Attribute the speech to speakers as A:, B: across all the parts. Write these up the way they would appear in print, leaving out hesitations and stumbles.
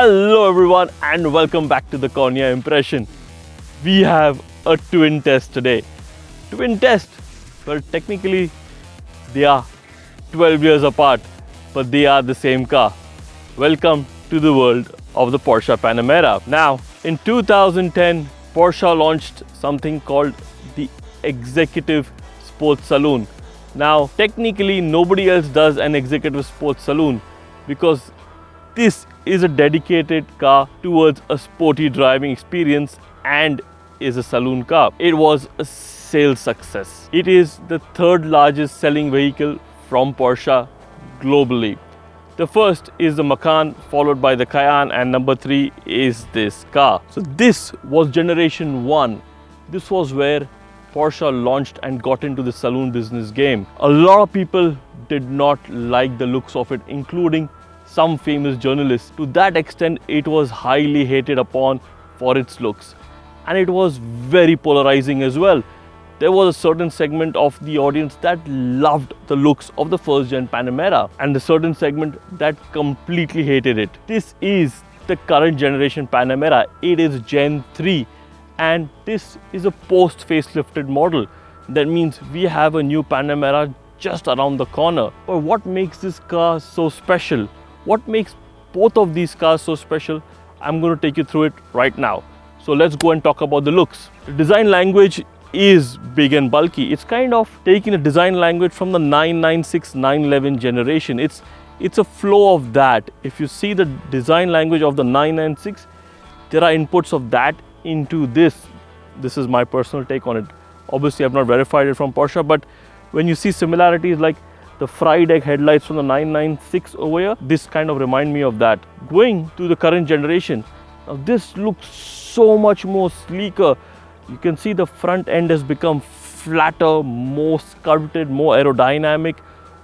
A: Hello everyone and welcome back to the Cornea Impression. We have a twin test today. Twin test? Well, technically they are 12 years apart, but they are the same car. Welcome to the world of the Porsche Panamera. Now, in 2010, Porsche launched something called the Executive Sports Saloon. Now, technically nobody else does an Executive Sports Saloon because this is a dedicated car towards a sporty driving experience and is a saloon car. It was a sales success. It is the third largest selling vehicle from Porsche globally. The first is the Macan, followed by the Cayenne, and number 3 is this car. So this was generation 1. This was where Porsche launched and got into the saloon business game. A lot of people did not like the looks of it, including some famous journalists. To that extent, it was highly hated upon for its looks. And it was very polarizing as well. There was a certain segment of the audience that loved the looks of the first gen Panamera and a certain segment that completely hated it. This is the current generation Panamera. It is Gen 3 and this is a post facelifted model. That means we have a new Panamera just around the corner. But what makes this car so special? What makes both of these cars so special? I'm going to take you through it right now. So let's go and talk about the looks. The design language is big and bulky. It's kind of taking a design language from the 996, 911 generation. It's a flow of that. If you see the design language of the 996, there are inputs of that into this. This is my personal take on it. Obviously, I've not verified it from Porsche, but when you see similarities like the fried egg headlights from the 996 over here, this kind of remind me of that. Going to the current generation, now this looks so much more sleeker. You can see the front end has become flatter, more sculpted, more aerodynamic,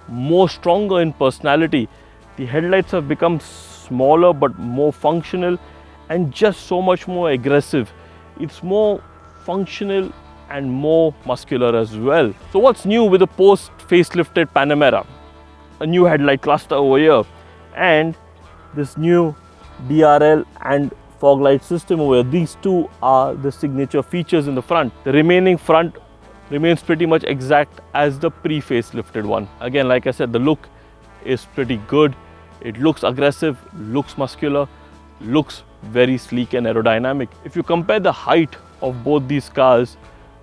A: more stronger in personality. The headlights have become smaller but more functional and just so much more aggressive. It's more functional and more muscular as well. So what's new with the post facelifted Panamera? A new headlight cluster over here and this new DRL and fog light system over here. These two are the signature features in the front. The remaining front remains pretty much exact as the pre-facelifted one. Again, like I said, the look is pretty good. It looks aggressive, looks muscular, looks very sleek and aerodynamic. If you compare the height of both these cars,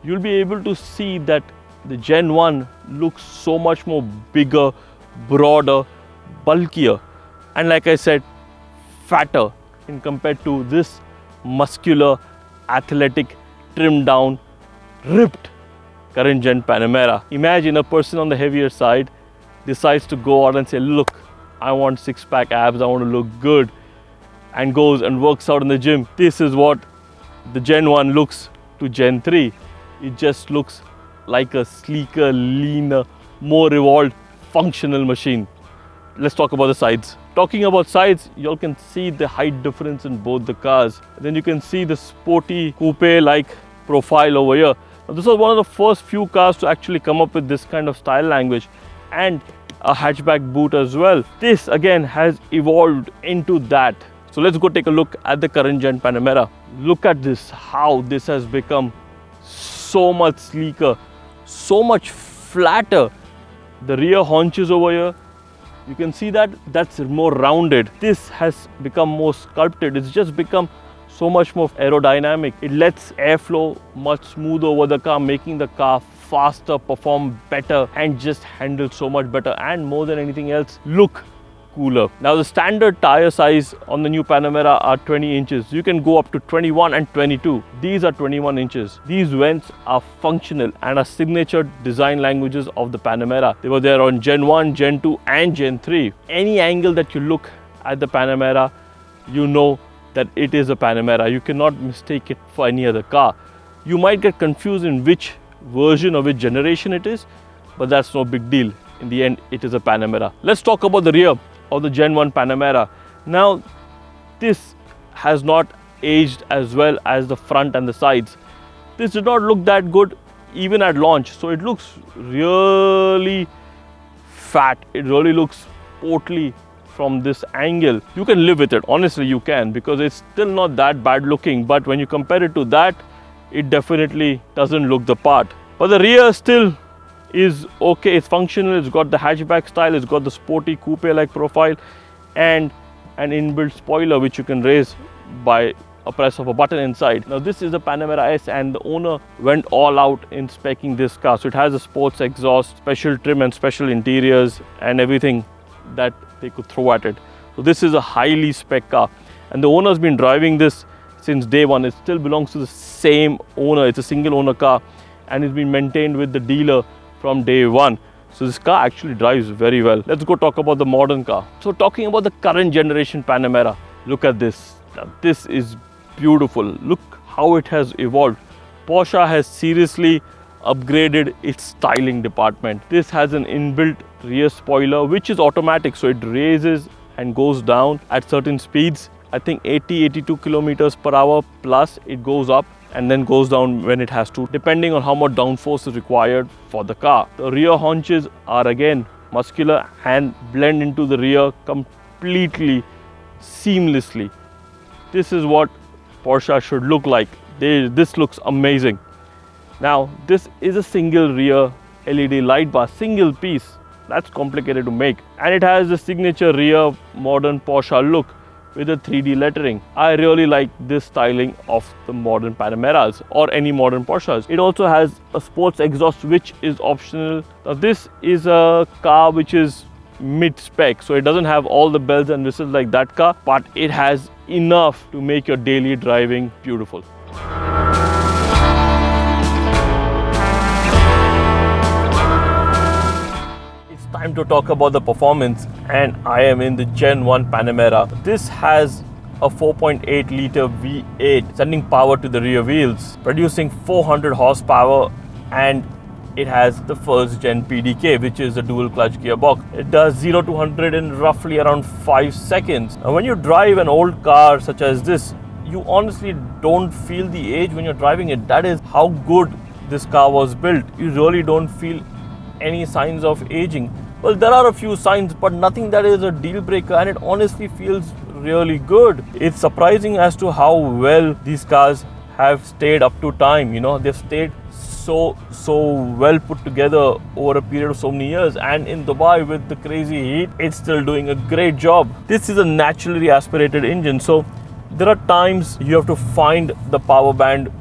A: you'll be able to see that the Gen 1 looks so much more bigger, broader, bulkier, and like I said, fatter in compared to this muscular, athletic, trimmed down, ripped current gen Panamera. Imagine a person on the heavier side decides to go out and say, look, I want six-pack abs, I want to look good, and goes and works out in the gym. This is what the Gen 1 looks to Gen 3. It just looks like a sleeker, leaner, more evolved, functional machine. Let's talk about the sides. Talking about sides, you all can see the height difference in both the cars. Then you can see the sporty coupe-like profile over here. Now, this was one of the first few cars to actually come up with this kind of style language and a hatchback boot as well. This again has evolved into that. So let's go take a look at the current gen Panamera. Look at this, how this has become so much sleeker, so much flatter. The rear haunches over here, you can see that that's more rounded. This has become more sculpted. It's just become so much more aerodynamic. It lets airflow much smoother over the car, making the car faster, perform better, and just handle so much better, and more than anything else, look cooler. Now the standard tire size on the new Panamera are 20 inches. You can go up to 21 and 22. These are 21 inches. These vents are functional and are signature design languages of the Panamera. They were there on Gen 1, Gen 2 and Gen 3. Any angle that you look at the Panamera, you know that it is a Panamera. You cannot mistake it for any other car. You might get confused in which version or which generation it is, but that's no big deal. In the end, it is a Panamera. Let's talk about the rear of the Gen 1 Panamera. Now, this has not aged as well as the front and the sides. This did not look that good even at launch. So it looks really fat. It really looks portly, from this angle, you can live with it. Honestly, you can, because it's still not that bad looking. But when you compare it to that, it definitely doesn't look the part. But the rear still is okay. It's functional. It's got the hatchback style. It's got the sporty coupe-like profile and an inbuilt spoiler which you can raise by a press of a button inside. Now this is a Panamera S, and the owner went all out in speccing this car. So it has a sports exhaust, special trim and special interiors and everything that they could throw at it. So this is a highly spec car, and the owner's been driving this since day one. It still belongs to the same owner. It's a single owner car, and it's been maintained with the dealer from day one. So this car actually drives very well. Let's go talk about the modern car. So talking about the current generation Panamera, look at this. Now this is beautiful. Look how it has evolved. Porsche has seriously upgraded its styling department. This has an inbuilt rear spoiler which is automatic, so it raises and goes down at certain speeds. I think 80-82 kilometers per hour plus it goes up and then goes down when it has to, depending on how much downforce is required for the car. The rear haunches are again muscular and blend into the rear completely seamlessly. This is what Porsche should look like. This looks amazing. Now this is a single rear LED light bar, single piece. That's complicated to make, and it has the signature rear modern Porsche look with a 3D lettering. I really like this styling of the modern Panameras or any modern Porsches. It also has a sports exhaust which is optional. Now this is a car which is mid-spec, so it doesn't have all the bells and whistles like that car, but it has enough to make your daily driving beautiful. It's time to talk about the performance, and I am in the Gen 1 Panamera. This has a 4.8 liter V8 sending power to the rear wheels, producing 400 horsepower, and it has the first gen PDK, which is a dual clutch gearbox. It does 0 to 100 in roughly around 5 seconds. Now when you drive an old car such as this, you honestly don't feel the age when you're driving it. That is how good this car was built. You really don't feel any signs of aging. Well, there are a few signs, but nothing that is a deal breaker, and it honestly feels really good. It's surprising as to how well these cars have stayed up to time. You know, they've stayed so well put together over a period of so many years, and in Dubai with the crazy heat, it's still doing a great job. This is a naturally aspirated engine, so there are times you have to find the power band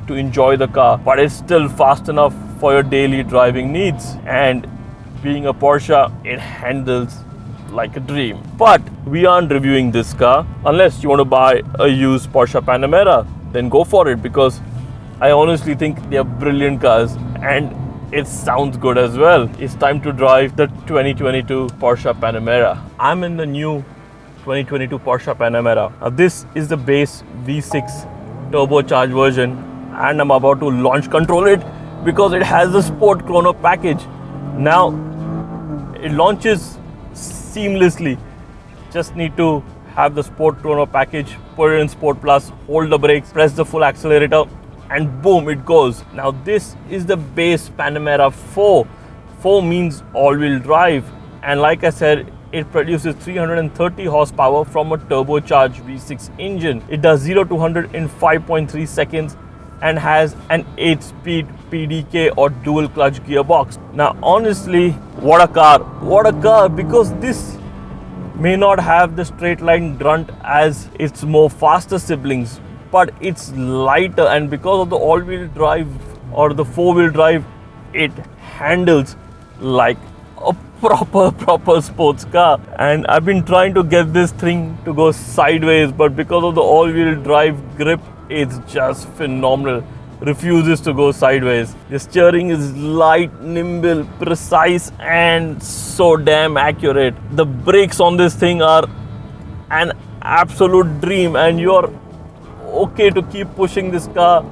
A: to enjoy the car, but it's still fast enough for your daily driving needs. And being a Porsche, it handles like a dream. But we aren't reviewing this car. Unless you want to buy a used Porsche Panamera, then go for it, because I honestly think they are brilliant cars and it sounds good as well. It's time to drive the 2022 Porsche Panamera. I'm in the new 2022 Porsche Panamera. Now this is the base V6 turbocharged version, and I'm about to launch control it because it has the Sport Chrono package. Now it launches seamlessly. Just need to have the Sport Chrono package, put it in Sport Plus, hold the brakes, press the full accelerator, and boom, it goes. Now this is the base Panamera 4. 4 means all-wheel drive, and like I said, it produces 330 horsepower from a turbocharged V6 engine. It does 0 to 100 in 5.3 seconds and has an 8-speed PDK or dual clutch gearbox. Now honestly, what a car, because this may not have the straight line grunt as its more faster siblings, but it's lighter, and because of the all-wheel drive or the four-wheel drive, it handles like a proper sports car. And I've been trying to get this thing to go sideways, but because of the all-wheel drive grip, it's just phenomenal. Refuses to go sideways. The steering is light, nimble, precise, and so damn accurate. The brakes on this thing are an absolute dream, and you're okay to keep pushing this car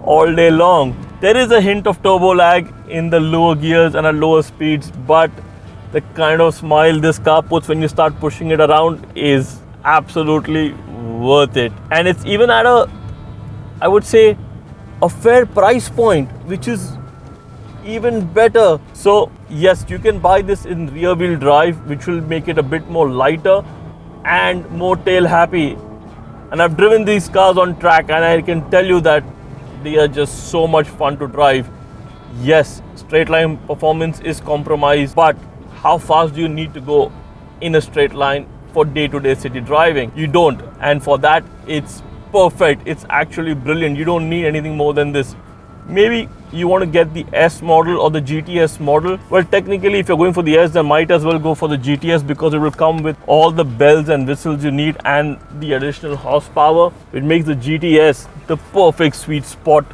A: all day long. There is a hint of turbo lag in the lower gears and at lower speeds, but the kind of smile this car puts when you start pushing it around is absolutely worth it. And it's even at I would say, a fair price point, which is even better. So yes, you can buy this in rear wheel drive, which will make it a bit more lighter and more tail happy. And I've driven these cars on track, and I can tell you that they are just so much fun to drive. Yes, straight line performance is compromised, but how fast do you need to go in a straight line for day-to-day city driving? You don't, and for that it's perfect. It's actually brilliant. You don't need anything more than this. Maybe you want to get the S model or the GTS model. Well, technically, if you're going for the S, then might as well go for the GTS, because it will come with all the bells and whistles you need and the additional horsepower. It makes the GTS the perfect sweet spot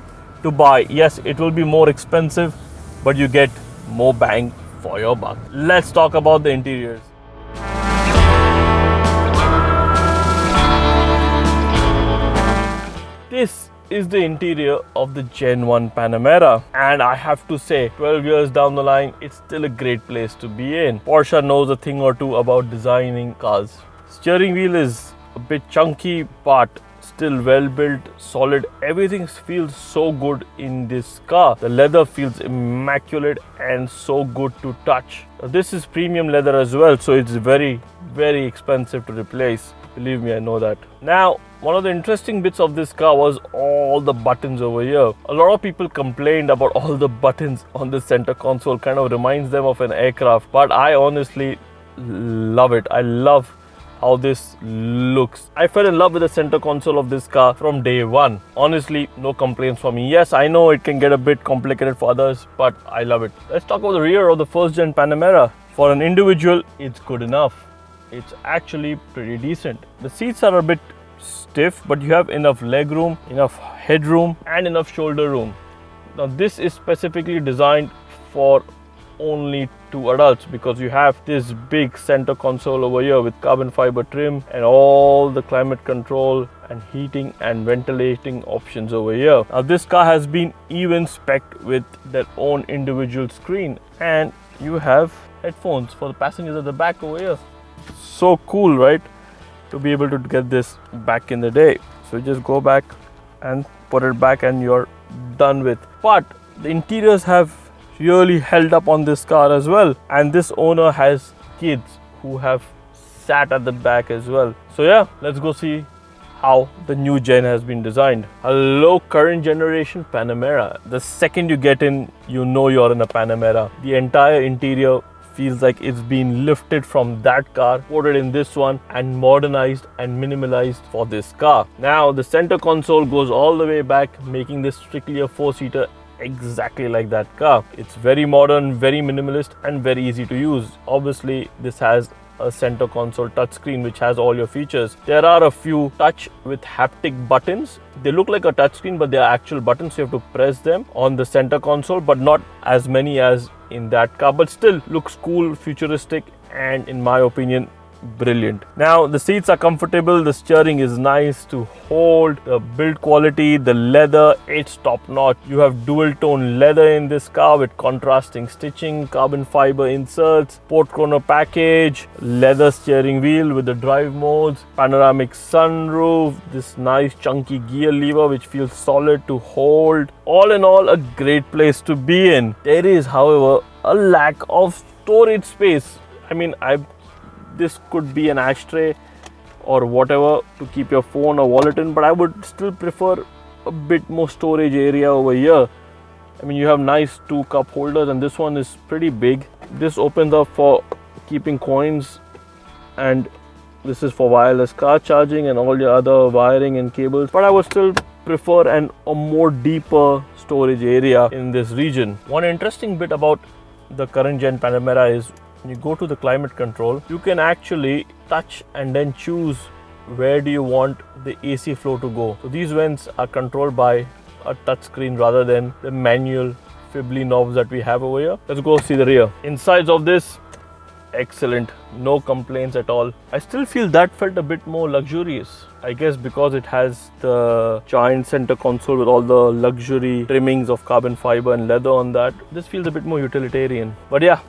A: to buy. Yes, it will be more expensive, but you get more bang for your buck. Let's talk about the interiors. This is the interior of the Gen 1 Panamera, and I have to say, 12 years down the line, it's still a great place to be in. Porsche knows a thing or two about designing cars. Steering wheel is a bit chunky, but still well built, solid. Everything feels so good in this car. The leather feels immaculate and so good to touch. This is premium leather as well, so it's very, very expensive to replace. Believe me, I know that. Now, one of the interesting bits of this car was all the buttons over here. A lot of people complained about all the buttons on the center console. Kind of reminds them of an aircraft, but I honestly love it. I love how this looks. I fell in love with the center console of this car from day one. Honestly, no complaints for me. Yes, I know it can get a bit complicated for others, but I love it. Let's talk about the rear of the first gen Panamera. For an individual, it's good enough. It's actually pretty decent. The seats are a bit stiff, but you have enough leg room, enough headroom, and enough shoulder room. Now this is specifically designed for only 2 adults, because you have this big center console over here with carbon fiber trim and all the climate control and heating and ventilating options over here. Now this car has been even spec'd with their own individual screen, and you have headphones for the passengers at the back over here. So cool, right? To be able to get this back in the day. So just go back and put it back and you're done with. But the interiors have really held up on this car as well, and this owner has kids who have sat at the back as well. So yeah, let's go see how the new gen has been designed. Hello, current generation Panamera. The second you get in, you know you're in a Panamera. The entire interior feels like it's been lifted from that car, put it in this one, and modernized and minimalized for this car. Now the center console goes all the way back, making this strictly a 4-seater, exactly like that car. It's very modern, very minimalist, and very easy to use. Obviously, this has a center console touchscreen which has all your features. There are a few touch with haptic buttons. They look like a touchscreen, but they are actual buttons, so you have to press them on the center console, but not as many as in that car, but still looks cool, futuristic, and in my opinion, brilliant. Now the seats are comfortable, the steering is nice to hold, the build quality, the leather, it's top notch. You have dual tone leather in this car with contrasting stitching, carbon fiber inserts, port corner package, leather steering wheel with the drive modes, panoramic sunroof, this nice chunky gear lever which feels solid to hold. All in all, a great place to be in. There is, however, a lack of storage space. I mean, this could be an ashtray or whatever to keep your phone or wallet in, but I would still prefer a bit more storage area over here. I mean, you have nice 2 cup holders, and this one is pretty big. This opens up for keeping coins, and this is for wireless car charging and all your other wiring and cables, but I would still prefer a more deeper storage area in this region. One interesting bit about the current gen Panamera is when you go to the climate control, you can actually touch and then choose where do you want the AC flow to go. So these vents are controlled by a touch screen rather than the manual fibbly knobs that we have over here. Let's go see the rear. Insides of this, excellent, no complaints at all. I still feel that felt a bit more luxurious. I guess because it has the giant center console with all the luxury trimmings of carbon fiber and leather on that. This feels a bit more utilitarian. But yeah,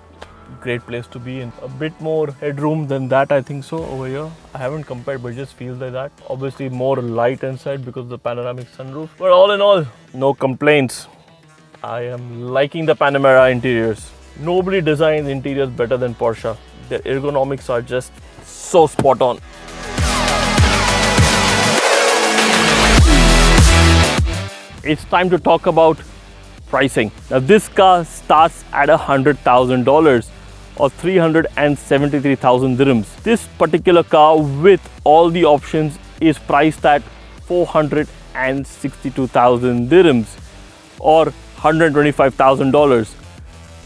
A: great place to be in. A bit more headroom than that, I think so, over here. I haven't compared, but it just feels like that. Obviously more light inside because of the panoramic sunroof. But all in all, no complaints. I am liking the Panamera interiors. Nobody designs interiors better than Porsche. Their ergonomics are just so spot on. It's time to talk about pricing. Now this car starts at $100,000 or 373,000 dirhams. This particular car with all the options is priced at 462,000 dirhams or $125,000.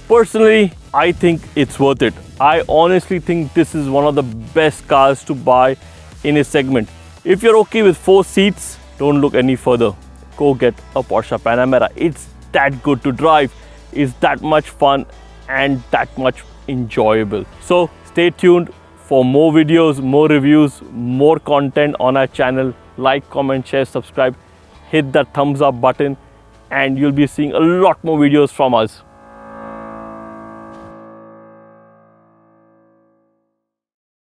A: Personally, I think it's worth it. I honestly think this is one of the best cars to buy in a segment. If you're okay with 4 seats, don't look any further. Go get a Porsche Panamera. It's that good to drive, it's that much fun and that much enjoyable. So stay tuned for more videos, more reviews, more content on our channel. Like, comment, share, subscribe, hit that thumbs up button and you'll be seeing a lot more videos from us.